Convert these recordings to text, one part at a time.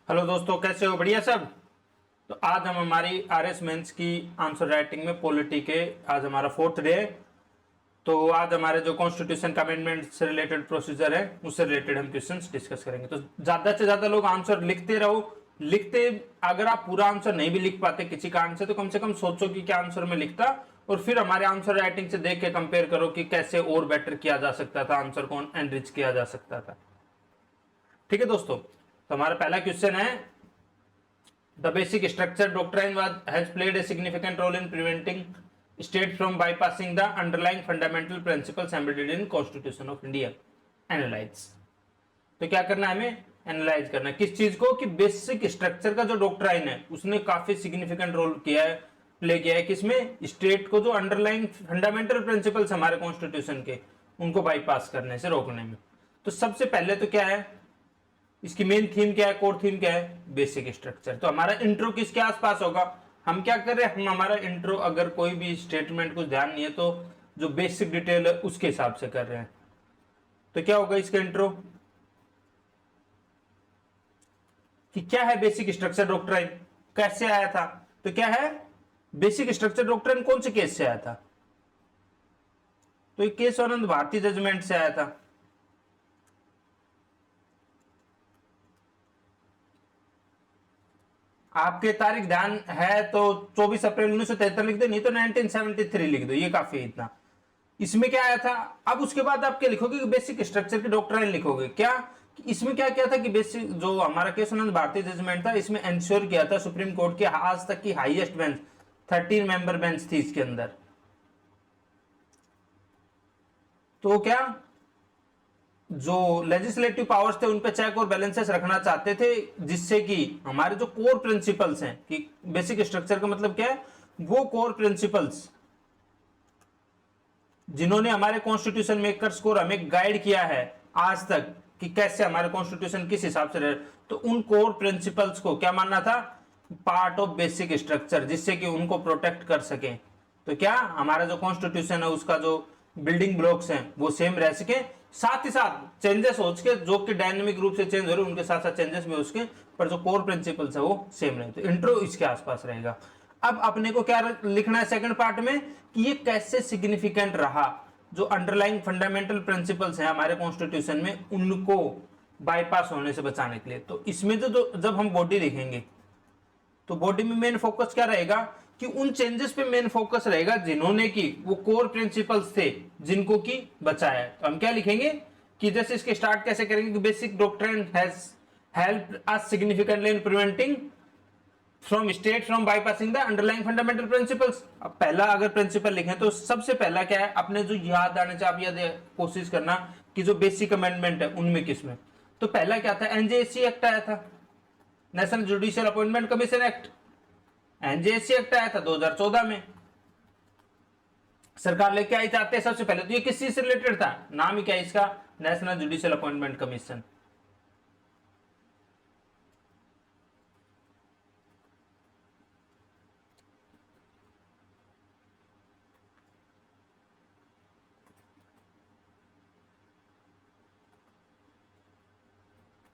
Hello दोस्तों, कैसे हो? बढ़िया सब। तो आज हम हमारी आरएस मेंस की आंसर राइटिंग में पॉलिटी के आज हमारा फोर्थ डे है। तो आज हमारे जो कॉन्स्टिट्यूशन का अमेंडमेंट से रिलेटेड प्रोसीजर है उससे रिलेटेड हम क्वेश्चंस डिस्कस करेंगे। तो ज्यादा से ज्यादा लोग आंसर लिखते रहो। लिखते अगर आप पूरा आंसर नहीं भी लिख पाते किसी कारण से तो कम सोचो कि क्या आंसर में लिखता, और फिर हमारे आंसर राइटिंग से देख के कंपेयर करो कि कैसे और बेटर किया जा सकता था, आंसर को एनरिच किया जा सकता था। ठीक है दोस्तों, तो हमारा पहला क्वेश्चन है, the basic structure doctrine has played a significant role in preventing state from bypassing the underlying fundamental principles embedded in constitution of India. Analyse. तो क्या करना है हमें? एनालाइज करना है किस चीज को? कि बेसिक स्ट्रक्चर का जो डॉक्ट्राइन है उसने काफी सिग्निफिकेंट रोल किया है, प्ले किया है किसमें? स्टेट को जो अंडरलाइंग फंडामेंटल प्रिंसिपल्स हमारे कॉन्स्टिट्यूशन के उनको बाईपास करने से रोकने में। तो सबसे पहले तो क्या है इसकी मेन थीम, क्या है कोर थीम, क्या है? Basic structure. तो हमारा इंट्रो किसके आसपास होगा? हम क्या कर रहे हैं, हम हमारा इंट्रो अगर कोई भी स्टेटमेंट कुछ ध्यान नहीं है तो जो बेसिक डिटेल है उसके हिसाब से कर रहे हैं। तो क्या होगा इसका इंट्रो कि क्या है बेसिक स्ट्रक्चर डॉक्ट्राइन, कैसे आया था? तो क्या है बेसिक स्ट्रक्चर डॉक्ट्राइन, कौन से केस से आया था? तो ये केस आनंद भारती जजमेंट से आया था। आपके तारीख ध्यान है तो 24 अप्रैल 1973 लिख दो, नहीं तो 1973 लिख दो, ये काफी है इतना। इसमें क्या आया था? अब उसके बाद आप क्या लिखोगे? बेसिक स्ट्रक्चर की डॉक्ट्राइन लिखोगे। क्या इसमें क्या किया था कि बेसिक जो हमारा केस भारतीय जजमेंट था इसमें इंश्योर किया था सुप्रीम कोर्ट की आज तक की हाईएस्ट बेंच 13 मेंबर बेंच थी इसके अंदर। तो क्या जो लेजिस्लेटिव पावर्स थे उन पे चेक और बैलेंसेस रखना चाहते थे, जिससे कि हमारे जो कोर प्रिंसिपल्स हैं कि बेसिक स्ट्रक्चर का मतलब क्या है, वो कोर प्रिंसिपल्स जिन्होंने हमारे कॉन्स्टिट्यूशन मेकर्स को हमें गाइड किया है आज तक कि कैसे हमारे कॉन्स्टिट्यूशन किस हिसाब से रहे, तो उन कोर प्रिंसिपल्स को क्या मानना था? पार्ट ऑफ बेसिक स्ट्रक्चर, जिससे कि उनको प्रोटेक्ट कर सके। तो क्या हमारा जो कॉन्स्टिट्यूशन है उसका जो बिल्डिंग ब्लॉक्स हैं वो सेम रह सके, साथ ही साथ चेंजेस हो सके जो कि डायनेमिक रूप से चेंज हो रहे हैं उनके साथ साथ चेंजेस भी हो सके, पर जो कोर प्रिंसिपल्स है वो सेम रहे। तो इंट्रो इसके आसपास रहेगा। अब अपने को क्या लिखना है सेकंड पार्ट में कि ये कैसे सिग्निफिकेंट रहा, जो अंडरलाइंग फंडामेंटल प्रिंसिपल्स हैं हमारे कॉन्स्टिट्यूशन में उनको बाईपास होने से बचाने के लिए। तो इसमें तो जब हम बॉडी लिखेंगे तो बॉडी में मेन फोकस क्या रहेगा कि उन चेंजेस पे मेन फोकस रहेगा जिन्होंने की वो कोर प्रिंसिपल्स थे जिनको की बचाया। तो हम क्या लिखेंगे कि जैसे इसके स्टार्ट कैसे करेंगे कि basic doctrine has helped us significantly in preventing from state from bypassing the underlying fundamental principles. अब पहला अगर प्रिंसिपल लिखें तो सबसे पहला क्या है अपने जो याद आने से आप याद कोशिश करना कि जो बेसिक अमेंडमेंट है उनमें किसमें। तो पहला क्या था? एनजेएससी एक्ट आया था, national judicial appointment commission act. NJSC act आया था 2014 में, सरकार लेके आई चाहते हैं सबसे पहले। तो ये किस चीज से रिलेटेड था? नाम ही क्या है इसका? National judicial appointment commission.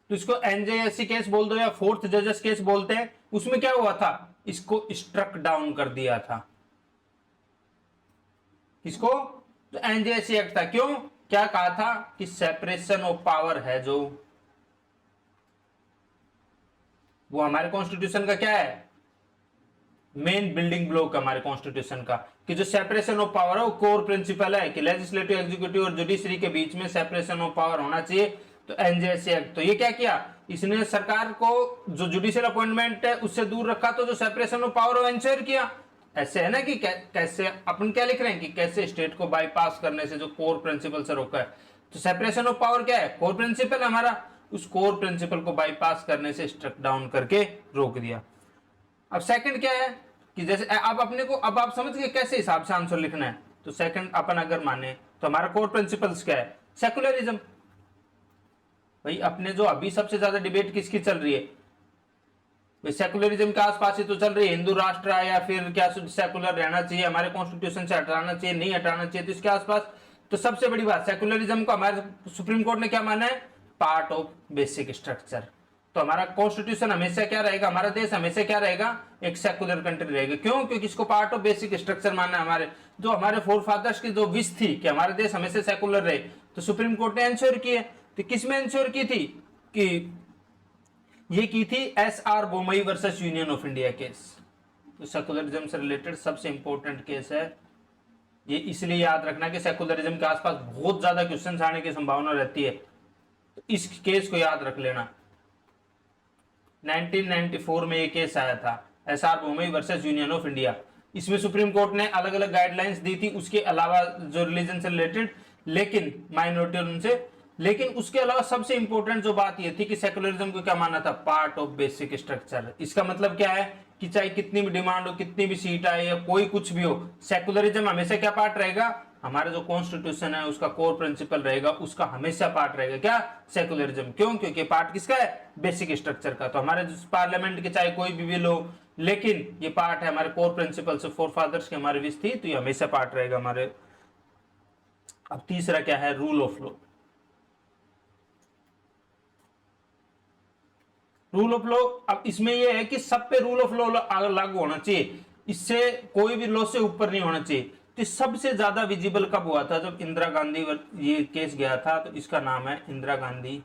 तो इसको एनजेएससी केस बोल दो या फोर्थ जजेस केस बोलते हैं। उसमें क्या हुआ था? इसको स्ट्रक डाउन कर दिया था। किसको? तो एनजेएससी एक्ट था। क्यों? क्या कहा था कि सेपरेशन ऑफ पावर है जो वो हमारे कॉन्स्टिट्यूशन का क्या है? मेन बिल्डिंग ब्लॉक हमारे कॉन्स्टिट्यूशन का, कि जो सेपरेशन ऑफ पावर है वो कोर प्रिंसिपल है कि लेजिस्लेटिव एग्जीक्यूटिव और जुडिशरी के बीच में सेपरेशन ऑफ पावर होना चाहिए। तो एनजेएससी एक्ट, तो ये क्या किया? इसने सरकार को जो जुडिशियल अपॉइंटमेंट है उससे दूर रखा, तो जो सेपरेशन ऑफ पावर वो एंश्योर किया। ऐसे है ना कि कैसे अपन क्या लिख रहे हैं कि कैसे स्टेट को बाईपास करने से जो कोर प्रिंसिपल से रोका है। तो सेपरेशन ऑफ पावर क्या है? कोर प्रिंसिपल हमारा, उस कोर प्रिंसिपल को बाईपास करने से स्ट्रक डाउन करके रोक दिया। अब सेकंड क्या है कि जैसे अब अपने को, अब आप समझ गए कैसे हिसाब से आंसर लिखना है। तो सेकंड अपन अगर माने तो हमारा कोर प्रिंसिपल्स क्या है? सेकुलरिज्म। भाई अपने जो अभी सबसे ज्यादा डिबेट किसकी चल रही है? भाई सेकुलरिज्म के आसपास ही तो चल रही है। हिंदू राष्ट्र है या फिर क्या सेकुलर रहना चाहिए, हमारे कॉन्स्टिट्यूशन से हटाना चाहिए, नहीं हटाना चाहिए, तो इसके आसपास। तो सबसे बड़ी बात सेकुलरिज्म को हमारे सुप्रीम कोर्ट ने क्या माना है? Part of basic structure. तो हमारा कॉन्स्टिट्यूशन हमेशा क्या रहेगा, हमारा देश हमेशा क्या रहेगा, एक सेकुलर कंट्री रहेगा। क्यों? क्योंकि इसको पार्ट ऑफ बेसिक स्ट्रक्चर मानना है। हमारे जो हमारे फोर फादर्स की जो विश थी कि हमारा देश हमेशा सेकुलर रहे, तो सुप्रीम कोर्ट ने इंश्योर की है। तो किस में इंश्योर की थी? कि ये की थी SR Bommai versus union of India case. तो सेकुलरिज्म से रिलेटेड सबसे इंपॉर्टेंट केस है ये, इसलिए याद रखना कि सेकुलरिज्म के आसपास बहुत ज्यादा क्वेश्चन आने की संभावना रहती है, तो इस केस को याद रख लेना। 1994 में ये केस आया था, SR Bommai versus union of India. इसमें सुप्रीम कोर्ट ने अलग अलग गाइडलाइंस दी थी, उसके अलावा जो रिलीजन से रिलेटेड, लेकिन माइनॉरिटी उनसे, लेकिन उसके अलावा सबसे इंपॉर्टेंट जो बात ये थी कि सेकुलरिज्म को क्या माना था, पार्ट ऑफ बेसिक स्ट्रक्चर। इसका मतलब क्या है कि चाहे कितनी भी डिमांड हो, कितनी भी सीट आए या कोई कुछ भी हो, सेकुलरिज्म हमेशा क्या पार्ट रहेगा, हमारा जो कॉन्स्टिट्यूशन है उसका कोर प्रिंसिपल रहेगा, उसका हमेशा पार्ट रहेगा क्या, सेकुलरिज्म। क्यों? क्योंकि पार्ट किसका है, बेसिक स्ट्रक्चर का। तो हमारे पार्लियामेंट के चाहे कोई भी बिल हो, लेकिन ये पार्ट है हमारे कोर प्रिंसिपल से, फोर फादर्स की हमारी विश थी, तो ये हमेशा पार्ट रहेगा हमारे। अब तीसरा क्या है, rule of law. Rule of law, अब इसमें यह है कि सब पे रूल ऑफ लॉ लागू होना चाहिए, इससे कोई भी लॉ से ऊपर नहीं होना चाहिए। तो सबसे ज्यादा विजिबल कब हुआ था, जब इंदिरा गांधी ये केस गया था, तो इसका नाम है इंदिरा गांधी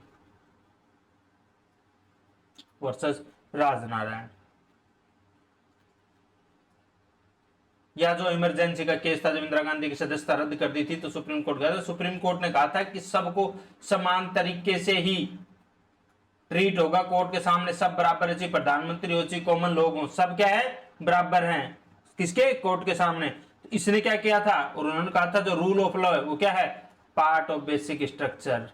वर्सेस राजनारायण। या जो इमरजेंसी का केस था, जब इंदिरा गांधी की सदस्यता रद्द कर दी थी, तो सुप्रीम कोर्ट गया था। सुप्रीम कोर्ट ने कहा था कि सबको समान तरीके से ही ट्रीट होगा, कोर्ट के सामने सब बराबर है, चाहे प्रधानमंत्री हो चाहे कॉमन लोग हो, सब क्या है, बराबर हैं किसके, कोर्ट के सामने। तो इसने क्या किया था, और उन्होंने कहा था जो रूल ऑफ लॉ है वो क्या है, पार्ट ऑफ बेसिक स्ट्रक्चर।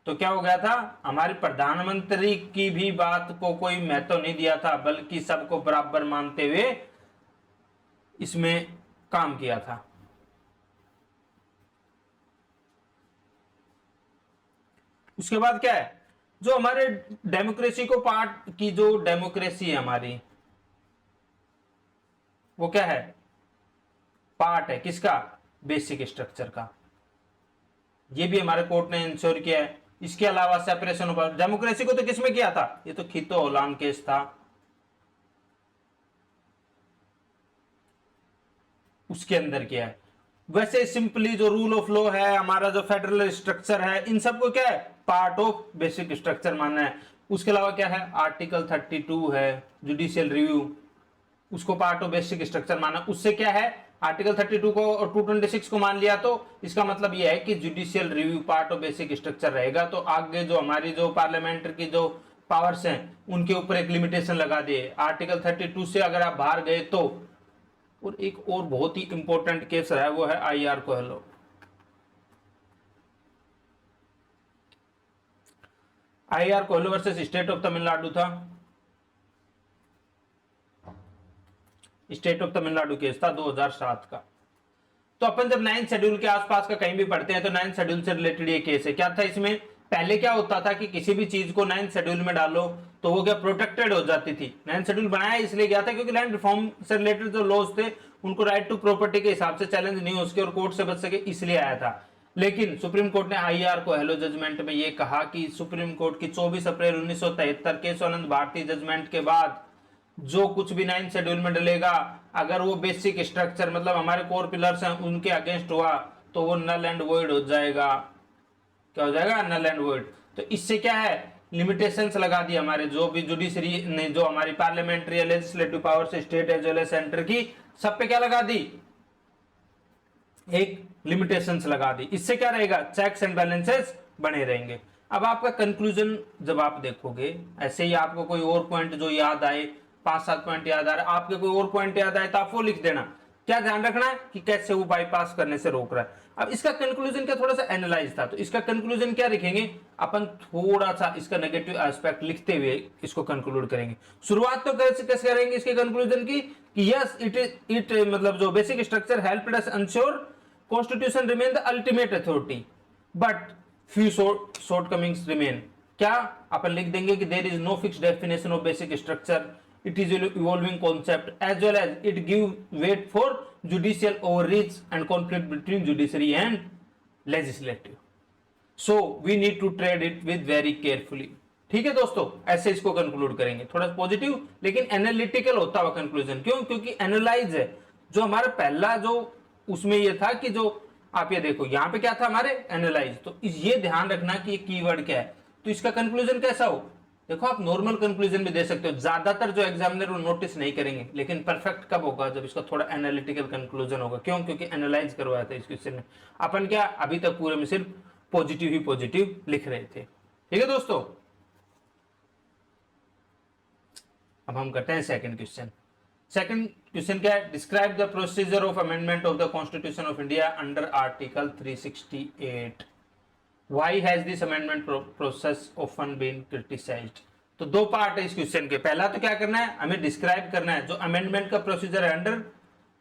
तो क्या हो गया था, हमारी प्रधानमंत्री की भी बात को कोई महत्व नहीं दिया था, बल्कि सबको बराबर मानते हुए इसमें काम किया था। उसके बाद क्या है, जो हमारे डेमोक्रेसी को पार्ट की, जो डेमोक्रेसी है हमारी, वो क्या है, पार्ट है किसका, बेसिक स्ट्रक्चर का। ये भी हमारे कोर्ट ने इंश्योर किया है। इसके अलावा सेपरेशन ऑफ डेमोक्रेसी को तो किसमें किया था, ये तो खीतो ओलान केस था, उसके अंदर किया है। वैसे सिंपली जो रूल ऑफ लॉ है, हमारा जो फेडरल स्ट्रक्चर है, इन सबको क्या है, पार्ट ऑफ बेसिक स्ट्रक्चर मानना है। उसके अलावा क्या है, आर्टिकल 32 है जुडिशियल रिव्यू, उसको पार्ट ऑफ बेसिक स्ट्रक्चर माना। उससे क्या है, आर्टिकल 32 को और 226 को मान लिया, तो इसका मतलब यह है कि judicial review part of basic structure रहेगा। तो आगे जो हमारी जो पार्लियामेंट की जो पावर्स हैं, उनके ऊपर एक लिमिटेशन लगा दिए, आर्टिकल 32 से अगर आप बाहर गए तो। और एक और बहुत ही इंपॉर्टेंट केस रहा है, वो है IR Coelho. IR Coelho versus state of Tamil Nadu था, स्टेट ऑफ तमिलनाडु केस था 2007 का। तो अपन जब 9th शेड्यूल के आसपास का कहीं भी पढ़ते हैं, तो 9th शेड्यूल से रिलेटेड ये केस है। क्या था इसमें, पहले क्या होता था कि किसी भी चीज को 9th शेड्यूल में डालो तो वो क्या प्रोटेक्टेड हो जाती थी। 9th शेड्यूल बनाया इसलिए गया था क्योंकि लैंड रिफॉर्म से रिलेटेड जो लॉज थे, उनको राइट टू प्रॉपर्टी के हिसाब से चैलेंज नहीं हो सके और कोर्ट से बच सके, इसलिए आया था। लेकिन सुप्रीम कोर्ट ने IR कोहेलो जजमेंट में ये कहा कि सुप्रीम कोर्ट की 24 अप्रैल 1973 केशवानंद भारती जजमेंट के बाद जो कुछ भी 9th शेड्यूल में डलेगा, अगर वो बेसिक स्ट्रक्चर मतलब हमारे कोर पिलर्स हैं उनके अगेंस्ट हुआ, तो वो नल एंड वॉइड हो जाएगा। क्या हो जाएगा, नल एंड वॉइड। तो इससे क्या है, लिमिटेशंस लगा दी हमारे जो भी जुडिशरी ने, जो हमारी पार्लियामेंट्री लेजिस्लेटिव पावर से state as well as centre की, सब पे क्या लगा दी, एक लिमिटेशंस लगा दी। इससे क्या रहेगा, चेक्स एंड बैलेंसेस बने रहेंगे। अब आपका कंक्लूजन जब आप देखोगे, ऐसे ही आपको कोई और पॉइंट जो याद आए, 5-7 पॉइंट याद आ रहा है, आपके कोई और पॉइंट याद आए तो आप वो लिख देना। क्या ध्यान रखना है कि कैसे वो बाईपास करने से रोक रहा है। अब इसका कंक्लूजन क्या थोड़ा सा एनालाइज था, तो इसका कंक्लूजन क्या लिखेंगे अपन, थोड़ा सा इसका नेगेटिव एस्पेक्ट लिखते हुए इसको कंक्लूड करेंगे। शुरुआत तो कैसे करेंगे इसके कंक्लूजन की, कि यस इट मतलब जो basic structure helped us ensure constitution remain the ultimate authority but few shortcomings remain. क्या अपन लिख देंगे कि there is no fix definition of basic structure, it is evolving concept as well as it give weight for judicial overreach and conflict between judiciary and legislative, so we need to tread it with very carefully। ठीक है दोस्तों, ऐसे इसको conclude करेंगे, थोड़ा positive लेकिन analytical होता हुआ कंक्लूजन। क्यों? क्योंकि एनालाइज है। जो हमारा पहला जो उसमें ये था कि जो आप ये देखो यहाँ पे क्या था हमारे एनालाइज, तो ये ध्यान रखना कि ये कीवर्ड क्या है, तो इसका कंक्लूजन कैसा हो। देखो आप नॉर्मल कंक्लूजन भी दे सकते हो, ज्यादातर जो एग्जामिनर वो नोटिस नहीं करेंगे, लेकिन परफेक्ट कब होगा, जब इसका थोड़ा एनालिटिकल कंक्लूजन होगा। क्यों? क्योंकि एनालाइज करवाया था इस क्वेश्चन में। अपन क्या अभी तक पूरे में सिर्फ पॉजिटिव ही पॉजिटिव लिख रहे थे। ठीक है दोस्तों, अब हम करते हैं सेकंड क्वेश्चन। सेकंड क्वेश्चन क्या है? Describe the procedure of amendment of the constitution of India under article 368। Why has this amendment process often been criticised. तो दो पार्ट है इस क्वेश्चन के। पहला तो क्या करना है, हमें डिस्क्राइब करना है जो अमेंडमेंट का प्रोसीजर है अंडर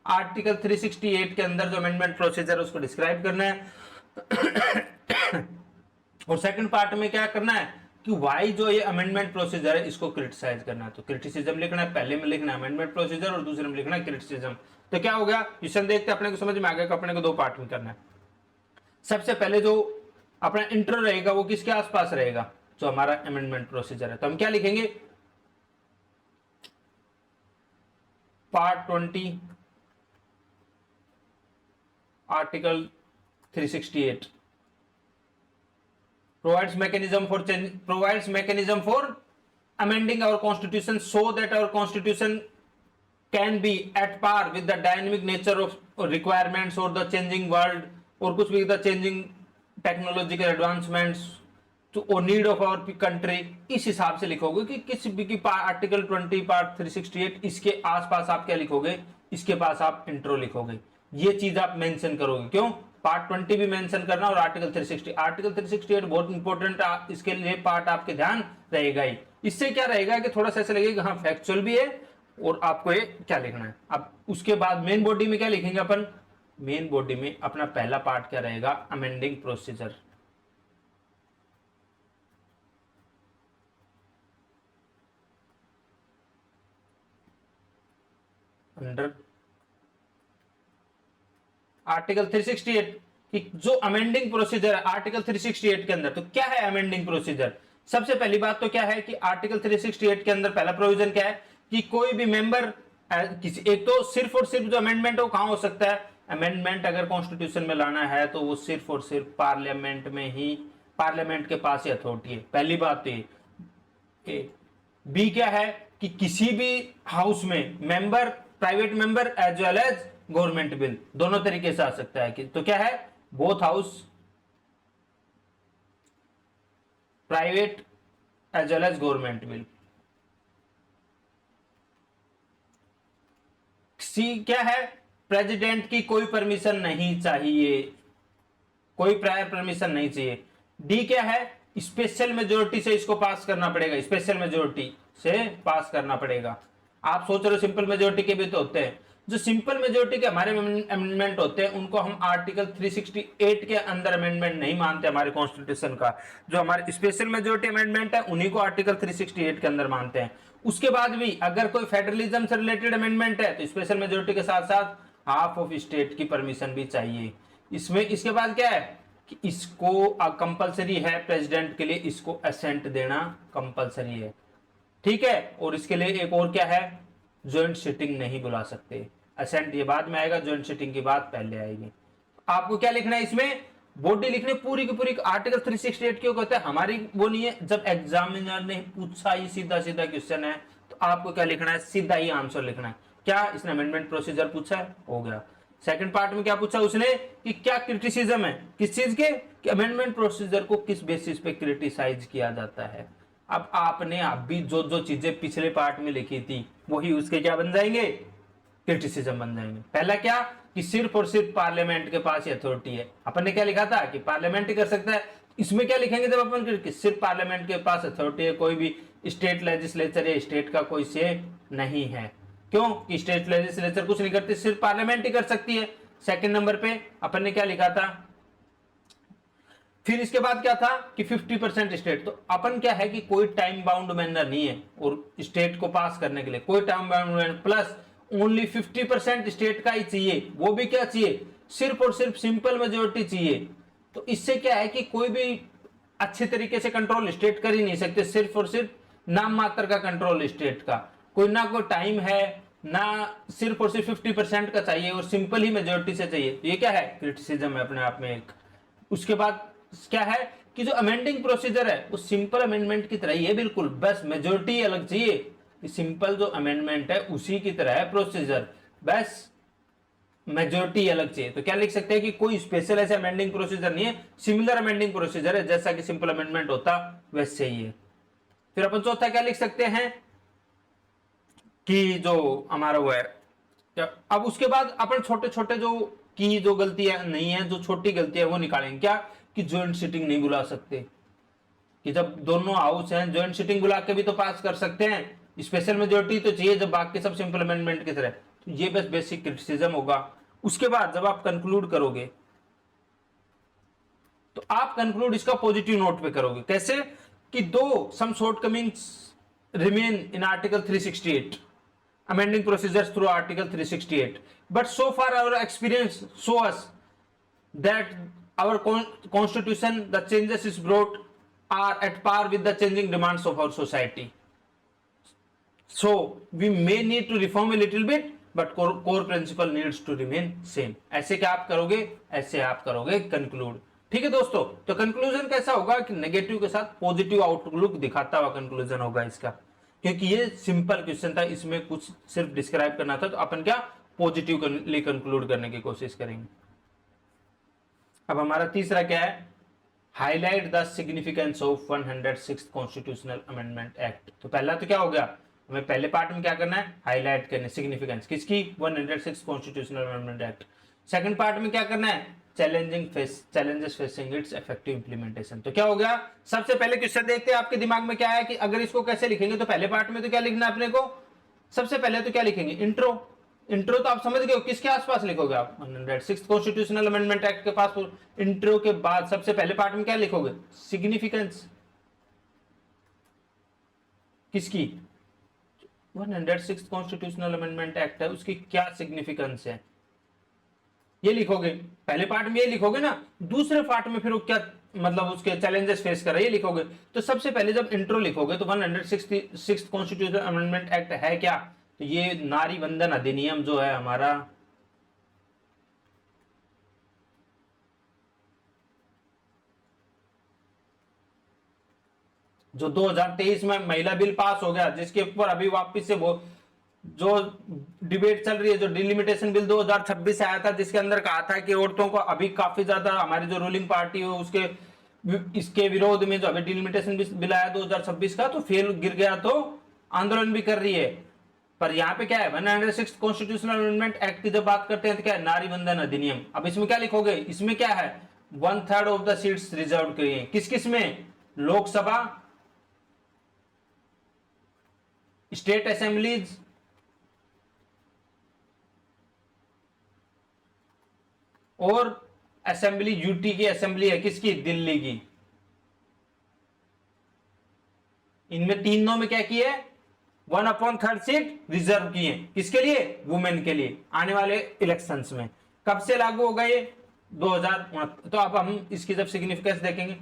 आर्टिकल 368 के अंदर जो अमेंडमेंट प्रोसीजर है उसको डिस्क्राइब करना है। और सेकंड पार्ट में क्या करना है कि वाई जो ये अमेंडमेंट प्रोसीजर है इसको क्रिटिसाइज करना है। तो क्रिटिसिज्म लिखना है, पहले में लिखना है अमेंडमेंट प्रोसीजर और दूसरे में लिखना है क्रिटिसिज्म। तो क्या हो गया क्वेश्चन देखते अपने को समझ में आ गया कि अपने को दो पार्ट में करना है। सबसे पहले जो अपना इंट्रो रहेगा वो किसके आसपास रहेगा, जो हमारा अमेंडमेंट प्रोसीजर है। तो हम क्या लिखेंगे, part 20 article 368 provides mechanism for amending our constitution so that our constitution can be at par with the dynamic nature of requirements or the changing world और कुछ भी the changing technological advancements to or need of our country। इस हिसाब से लिखोगे कि किस भी की आर्टिकल 20 पार्ट 368 इसके आसपास आप क्या लिखोगे, इसके पास आप इंट्रो लिखोगे। ये चीज आप मेंशन करोगे। क्यों? पार्ट 20 भी मेंशन करना और आर्टिकल 360। आर्टिकल 368 बहुत इंपॉर्टेंट, इसके लिए पार्ट आपके ध्यान रहेगा ही। इससे क्या रहेगा कि थोड़ा सा ऐसा लगेगा हाँ फैक्चुअल भी है और आपको ये क्या लिखना है। अब उसके बाद मेन बॉडी में क्या लिखेंगे अपन, मेन बॉडी में अपना पहला पार्ट क्या रहेगा, अमेंडिंग प्रोसीजर। अंडर आर्टिकल 368 कि जो अमेंडिंग प्रोसीजर है आर्टिकल 368 के अंदर, तो क्या है अमेंडिंग प्रोसीजर। सबसे पहली बात तो क्या है कि आर्टिकल 368 के अंदर पहला प्रोविजन क्या है कि कोई भी मेंबर किसी एक तो सिर्फ और सिर्फ जो अमेंडमेंट है वो कहां हो सकता है, अमेंडमेंट अगर कॉन्स्टिट्यूशन में लाना है तो वो सिर्फ और सिर्फ पार्लियामेंट में ही, पार्लियामेंट के पास ही अथॉरिटी है। पहली बात तो ये। बी क्या है कि किसी भी हाउस में member, private member as well as government bill दोनों तरीके से आ सकता है कि तो क्या है, both house private as well as government bill. सी क्या है, प्रेसिडेंट की कोई परमिशन नहीं चाहिए, कोई प्रायर परमिशन नहीं चाहिए। डी क्या है, स्पेशल मेजोरिटी से इसको पास करना पड़ेगा, स्पेशल मेजोरिटी से पास करना पड़ेगा। आप सोच रहे हो सिंपल मेजोरिटी के भी तो होते हैं, जो सिंपल मेजोरिटी के हमारे अमेंडमेंट होते हैं उनको हम आर्टिकल 368 के अंदर अमेंडमेंट नहीं मानते हमारे कॉन्स्टिट्यूशन का। जो हमारे स्पेशल मेजोरिटी अमेंडमेंट है उन्हीं को आर्टिकल 368 के अंदर मानते हैं। उसके बाद भी अगर कोई फेडरलिज्म से रिलेटेड अमेंडमेंट है तो स्पेशल मेजोरिटी के साथ साथ हाफ ऑफ स्टेट की परमिशन भी चाहिए इसमें। इसके बाद क्या है कि इसको कंपलसरी है प्रेसिडेंट के लिए, इसको असेंट देना कंपलसरी है, ठीक है। और इसके लिए एक और क्या है, ज्वाइंट सिटिंग नहीं बुला सकते। असेंट ये बाद में आएगा, ज्वाइंट सिटिंग की बात पहले आएगी। आपको क्या लिखना है इसमें, बॉडी लिखनी पूरी की पूरी। आर्टिकल 368 क्यों कहते हैं, हमारी वो नहीं है। जब एग्जामिनर ने पूछा ही सीधा सीधा क्वेश्चन है तो आपको क्या लिखना है, सीधा ही आंसर लिखना है। क्या इसने अमेंडमेंट प्रोसीजर पूछा है, हो गया। सेकंड पार्ट में क्या पूछा उसने कि क्या क्रिटिसिज्म है किस चीज के, कि अमेंडमेंट प्रोसीजर को किस बेसिस पे क्रिटिसाइज किया जाता है। अब आपने अभी जो जो चीजें पिछले पार्ट में लिखी थी वही उसके क्या बन जाएंगे, क्रिटिसिज्म बन जाएंगे। पहला क्या कि सिर्फ और सिर्फ पार्लियामेंट के पास ही अथॉरिटी है, अपन ने क्या लिखा था कि पार्लियामेंट ही कर सकता है। इसमें क्या लिखेंगे जब अपन कि सिर्फ पार्लियामेंट के पास अथॉरिटी है, कोई भी स्टेट लेजिस्लेचर या स्टेट का कोई से नहीं है। क्यों कि स्टेट लेजिस्लेचर कुछ नहीं करती, सिर्फ पार्लियामेंट ही कर सकती है। सेकंड नंबर पे अपन ने क्या लिखा था, फिर इसके बाद क्या था कि 50% स्टेट। तो अपन क्या है कि कोई टाइम बाउंड मैनर नहीं है और स्टेट को पास करने के लिए कोई time bound manner, plus only 50% state का ही चाहिए। वो भी क्या चाहिए, सिर्फ और सिर्फ सिंपल मेजोरिटी चाहिए। तो इससे क्या है कि कोई भी अच्छे तरीके से कंट्रोल स्टेट कर ही नहीं सकते, सिर्फ और सिर्फ नाम मात्र का कंट्रोल स्टेट का, कोई ना कोई टाइम है ना, सिर्फ और सिर्फ 50% का चाहिए और सिंपल ही मेजोरिटी से चाहिए। ये क्या है, क्रिटिसिज्म है अपने आप में एक। उसके बाद क्या है कि जो अमेंडिंग प्रोसीजर है वो सिंपल अमेंडमेंट की तरह ही है बिल्कुल, बस मेजोरिटी अलग चाहिए। सिंपल जो अमेंडमेंट है उसी की तरह है प्रोसीजर, बस मेजोरिटी अलग चाहिए। तो क्या लिख सकते हैं कि कोई स्पेशल ऐसे अमेंडिंग प्रोसीजर नहीं है, सिमिलर अमेंडिंग प्रोसीजर है, जैसा कि सिंपल अमेंडमेंट होता वैसे ही है। फिर अपन चौथा क्या लिख सकते हैं कि जो हमारा वो है, अब उसके बाद अपन छोटे छोटे जो गलतियां नहीं है, जो छोटी गलतियां वो निकालेंगे। क्या कि ज्वाइंट सिटिंग नहीं बुला सकते, कि जब दोनों हाउस हैं ज्वाइंट सिटिंग बुला के भी तो पास कर सकते हैं, स्पेशल मेजोरिटी तो चाहिए जब बाकी सब सिंपल अमेंडमेंट की तरह। तो ये बस बेसिक क्रिटिसिज्म होगा। उसके बाद जब आप कंक्लूड करोगे तो आप कंक्लूड इसका पॉजिटिव नोट पे करोगे। कैसे कि दो some shortcomings remain in article 368 amending procedures through article 368, but so far our experience show us that our constitution, the changes is brought are at par with the changing demands of our society, so we may need to reform a little bit but core principle needs to remain same। ऐसे क्या आप करोगे, ऐसे आप करोगे conclude. ठीक है दोस्तों, तो कंक्लूजन कैसा होगा कि नेगेटिव के साथ पॉजिटिव आउटलुक दिखाता हुआ कंक्लूजन होगा इसका, क्योंकि ये सिंपल क्वेश्चन था, इसमें कुछ सिर्फ डिस्क्राइब करना था, तो अपन क्या पॉजिटिवली कंक्लूड करने की कोशिश करेंगे। अब हमारा तीसरा क्या है, highlight the significance of 106th constitutional amendment act. तो पहला तो क्या हो गया, हमें पहले पार्ट में क्या करना है, हाईलाइट करना है सिग्निफिकेंस किसकी, 106th constitutional amendment act. Second part में क्या करना है, challenges facing it's effective implementation. तो क्या हो गया, सबसे पहले क्वेश्चन देखते हैं आपके दिमाग में क्या है कि अगर इसको कैसे लिखेंगे। तो पहले पार्ट में तो क्या लिखना है अपने को, सबसे पहले तो क्या लिखेंगे, इंट्रो। इंट्रो तो आप समझ गए हो, किसके आसपास लिखोगे आप, 106th कॉन्स्टिट्यूशनल अमेंडमेंट एक्ट के पास। इंट्रो के बाद सबसे पहले पार्ट में क्या लिखोगे, सिग्निफिकेंस किसकी, 106th कॉन्स्टिट्यूशनल अमेंडमेंट एक्ट है, उसकी क्या सिग्निफिकेंस है, ये लिखोगे। पहले पार्ट में ये लिखोगे ना, दूसरे पार्ट में फिर वो क्या मतलब उसके चैलेंजेस फेस कर रहे हैं ये लिखोगे। तो सबसे पहले जब इंट्रो लिखोगे तो 106th कॉन्स्टिट्यूशनल अमेंडमेंट एक्ट है क्या, तो ये नारी बंधन अधिनियम जो है हमारा, जो 2023 में महिला बिल पास हो गया, जिसके ऊपर अभी वापस से वो जो डिबेट चल रही है, जो डिलिमिटेशन बिल 2026 से आया था, जिसके अंदर कहा था कि औरतों को अभी काफी ज्यादा, हमारी जो रूलिंग पार्टी है उसके इसके विरोध में जो अभी डिलिमिटेशन बिल आया 2026 का, तो फेल गिर गया, तो आंदोलन भी कर रही है। पर यहाँ पे क्या है, 106th कॉन्स्टिट्यूशनल अमेंडमेंट एक्ट की जब बात करते हैं तो क्या है, नारी बंधन अधिनियम। अब इसमें क्या लिखोगे, इसमें क्या है, 1/3 ऑफ द सीट्स रिजर्व की है, किस किस में, लोकसभा, स्टेट असेंबलीज और असेंबली, यूटी की असेंबली है किसकी, दिल्ली की। इनमें तीनों में क्या किया है, 1/3 सीट रिजर्व की है, किसके लिए, वुमेन के लिए, आने वाले इलेक्शंस में। कब से लागू होगा ये, 2069। तो अब हम इसकी जब सिग्निफिकेंस देखेंगे,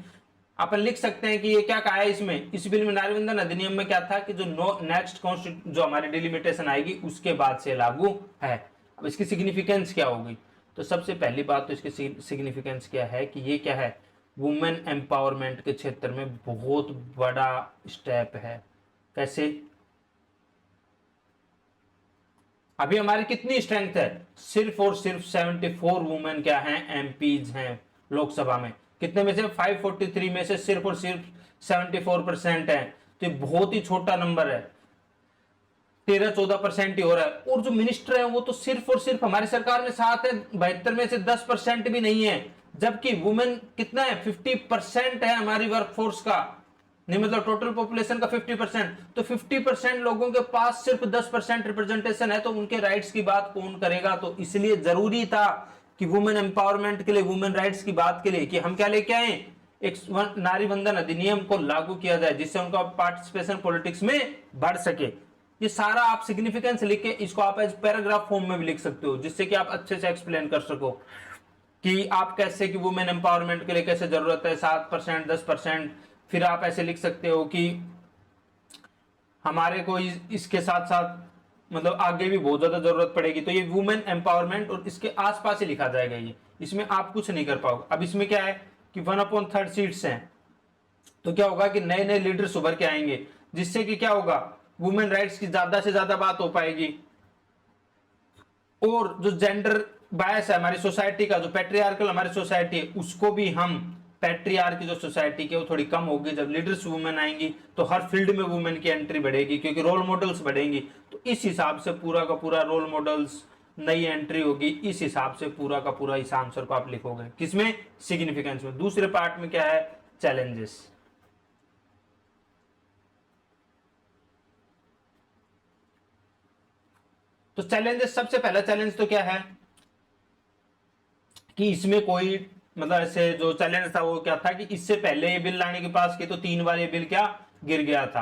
अपन लिख सकते हैं कि ये क्या कहा है इसमें, इस बिल में नारी बंधन अधिनियम में क्या था कि जो नेक्स्ट जो हमारी डिलिमिटेशन आएगी उसके बाद से लागू है। अब इसकी सिग्निफिकेंस क्या होगी, तो सबसे पहली बात तो इसकी सिग्निफिकेंस क्या है कि ये क्या है, वुमेन एम्पावरमेंट के क्षेत्र में बहुत बड़ा स्टेप है। कैसे, अभी हमारी कितनी स्ट्रेंथ है, सिर्फ और सिर्फ 74 वुमेन क्या हैं, एमपीज हैं लोकसभा में। कितने में से, 543 में से सिर्फ और सिर्फ 74% है, तो ये बहुत ही छोटा नंबर है, 13-14% ही हो रहा है। और जो मिनिस्टर है वो तो सिर्फ और सिर्फ हमारी सरकार में 7 है, 72 में से 10% भी नहीं है, जबकि वुमेन कितना है, 50% है हमारी वर्कफोर्स का, नहीं मतलब टोटल पॉपुलेशन का 50%। तो 50% लोगों के पास सिर्फ 10% रिप्रेजेंटेशन है, तो उनके राइट्स की बात कौन करेगा। तो इसलिए जरूरी था कि वुमेन एम्पावरमेंट के लिए, वुमेन राइट्स की बात के लिए कि हम क्या लेके आए, एक नारी बंधन अधिनियम को लागू किया जाए, जिससे उनका पार्टिसिपेशन पॉलिटिक्स में बढ़ सके। ये सारा आप सिग्निफिकेंस लिख के इसको आप एज पैराग्राफ फॉर्म में भी लिख सकते हो, जिससे कि आप अच्छे से एक्सप्लेन कर सको। कि आप कैसे कि वुमेन एम्पावरमेंट के लिए कैसे जरूरत है 7%, 10%। फिर आप ऐसे लिख सकते हो कि हमारे को इसके साथ साथ मतलब आगे भी बहुत ज्यादा जरूरत पड़ेगी। तो ये वुमेन एम्पावरमेंट और इसके आसपास ही लिखा जाएगा, ये इसमें आप कुछ नहीं कर पाओगे। अब इसमें क्या है कि 1/3 सीट्स हैं, तो क्या होगा कि नए नए लीडर्स उभर के आएंगे, जिससे कि क्या होगा, वुमेन राइट्स की ज्यादा से ज्यादा बात हो पाएगी। और जो जेंडर बायस है हमारी सोसाइटी का, जो पैट्रियार्कल हमारी सोसाइटी है, उसको भी हम पैट्रियार्क की जो सोसाइटी की वो थोड़ी कम होगी। जब लीडर्स वुमेन आएंगी तो हर फील्ड में वुमेन की एंट्री बढ़ेगी, क्योंकि रोल मॉडल्स बढ़ेंगी। तो इस हिसाब से पूरा का पूरा रोल मॉडल्स, नई एंट्री होगी, इस हिसाब से पूरा का पूरा इस आंसर को आप लिखोगे। किसमें? सिग्निफिकेंस में। दूसरे पार्ट में क्या है? चैलेंजेस। तो चैलेंजेस, सबसे पहला चैलेंज तो क्या है कि इसमें कोई मतलब ऐसे जो चैलेंज था वो क्या था कि इससे पहले ये बिल लाने के पास की तो 3 बार ये बिल क्या गिर गया था।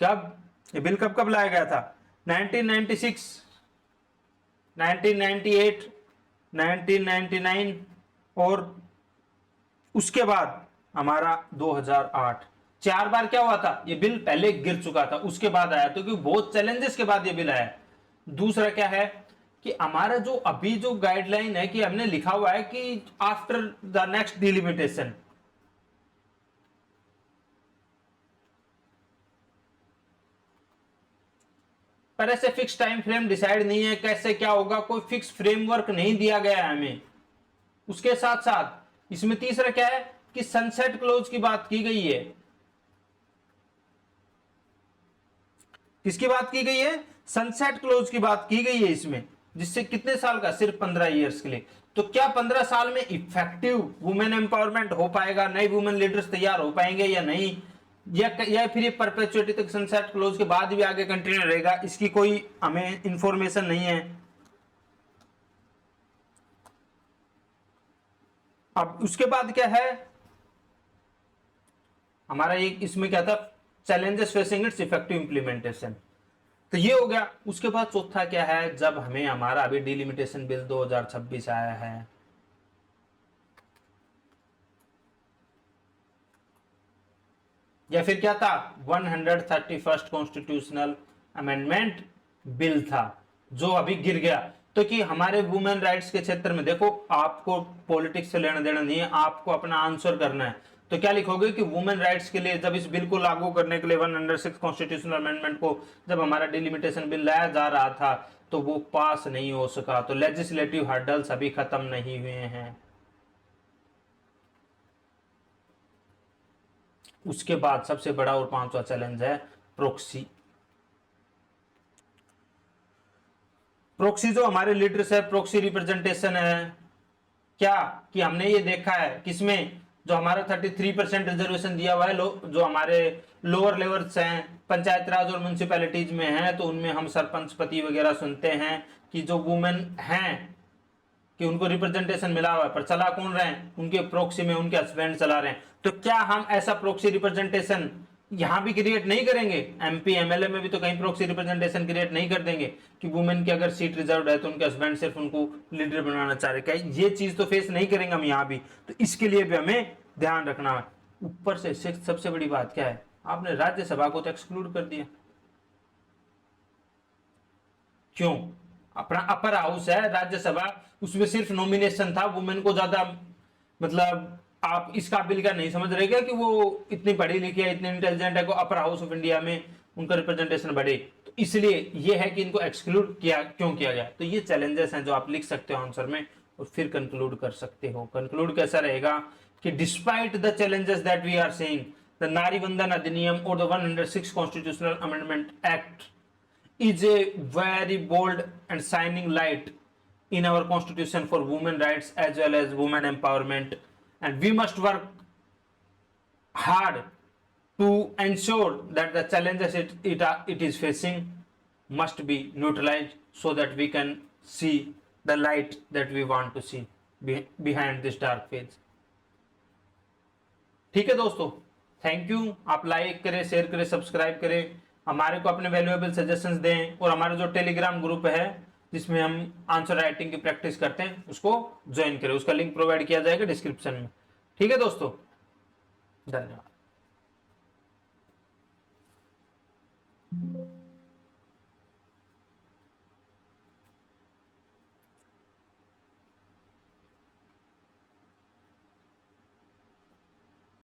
कब ये बिल कब कब लाया गया था? 1996, 1998, 1999 और उसके बाद हमारा 2008। 4 बार क्या हुआ था, ये बिल पहले गिर चुका था, उसके बाद आया। तो क्योंकि बहुत चैलेंजेस के बाद ये बिल आया। दूसरा क्या है कि हमारा जो अभी जो गाइडलाइन है कि हमने लिखा हुआ है कि आफ्टर द नेक्स्ट डिलिमिटेशन, पर ऐसे फिक्स टाइम फ्रेम डिसाइड नहीं है कैसे क्या होगा, कोई फिक्स फ्रेमवर्क नहीं दिया गया है हमें। उसके साथ साथ इसमें तीसरा क्या है कि सनसेट क्लोज की बात की गई है। किसकी बात की गई है? सनसेट क्लोज की बात की गई है इसमें, जिससे कितने साल का? सिर्फ 15 ईयर्स के लिए। तो क्या 15 साल में इफेक्टिव वुमेन एम्पावरमेंट हो पाएगा, नए वुमेन लीडर्स तैयार हो पाएंगे या नहीं, या फिर ये परपेचुइटी तक सनसेट क्लोज के बाद भी आगे कंटिन्यू रहेगा, इसकी कोई हमें इंफॉर्मेशन नहीं है। अब उसके बाद क्या है हमारा एक, इसमें क्या था? Challenges facing it's effective implementation. तो ये हो गया। उसके बाद चौथा क्या है, जब हमें हमारा अभी डिलिमिटेशन बिल 2026 आया है, या फिर क्या था 131st कॉन्स्टिट्यूशनल अमेंडमेंट बिल था, जो अभी गिर गया। तो कि हमारे वुमेन राइट्स के क्षेत्र में देखो, आपको पॉलिटिक्स से लेना देना नहीं है, आपको अपना आंसर करना है। तो क्या लिखोगे कि वुमेन राइट्स के लिए जब इस बिल को लागू करने के लिए 106 कॉन्स्टिट्यूशनल अमेंडमेंट को जब हमारा डिलिमिटेशन बिल लाया जा रहा था तो वो पास नहीं हो सका। तो लेजिस्लेटिव हर्डल्स अभी खत्म नहीं हुए हैं। उसके बाद सबसे बड़ा और 5वां चैलेंज है प्रोक्सी। प्रोक्सी जो हमारे लीडर्स है, प्रोक्सी रिप्रेजेंटेशन है क्या कि हमने ये देखा है किसमें, जो हमारा 33% रिजर्वेशन दिया हुआ है, जो हमारे लोअर लेवल्स हैं, पंचायत राज और म्यूनिसिपैलिटीज में हैं, तो उनमें हम सरपंच पति वगैरह सुनते हैं कि जो वुमेन हैं कि उनको रिप्रेजेंटेशन मिला हुआ है, पर चला कौन रहे हैं? उनके प्रोक्सी में उनके हस्बैंड चला रहे हैं। तो क्या हम ऐसा प्रोक्सी रिप्रेजेंटेशन यहां भी क्रिएट नहीं करेंगे? एमपी एमएलए में भी तो कहीं प्रोक्सी रिप्रेजेंटेशन क्रिएट नहीं कर देंगे कि वुमेन की अगर सीट रिजर्व है तो उनके हस्बैंड सिर्फ उनको लीडर बनाना चाह रहे, क्या ये चीज तो फेस नहीं करेंगे हम यहाँ भी? तो इसके लिए भी हमें ध्यान रखना है। ऊपर से सबसे बड़ी बात क्या है, आपने राज्यसभा को तो एक्सक्लूड कर दिया। क्यों? अपना अपर हाउस है राज्यसभा, उसमें सिर्फ नॉमिनेशन था, वुमेन को ज्यादा मतलब आप इस काबिल का नहीं समझ रहे क्या कि वो इतनी पढ़ी लिखी है, इतनी इंटेलिजेंट है को अपर हाउस ऑफ इंडिया में उनका रिप्रेजेंटेशन बढ़े। तो इसलिए ये है कि इनको एक्सक्लूड किया, क्यों किया गया। तो ये चैलेंजेस हैं जो आप लिख सकते हो आंसर में और फिर कंक्लूड कर सकते हो। कंक्लूड कैसा रहेगा कि despite the challenges that we are seeing, the Nari Vandan Adhiniyam और the 106 constitutional amendment act is a very bold and shining light in our constitution for women rights as well as women empowerment, and we must work hard to ensure that the challenges it is facing must be neutralized so that we can see the light that we want to see behind this dark phase. ठीक है दोस्तों, thank you. आप like करें, share करें, subscribe करें, हमारे को अपने वैल्यूएबल सजेशंस दें, और हमारा जो टेलीग्राम ग्रुप है जिसमें हम आंसर राइटिंग की प्रैक्टिस करते हैं, उसको ज्वाइन करें। उसका लिंक प्रोवाइड किया जाएगा डिस्क्रिप्शन में। ठीक है दोस्तों, धन्यवाद।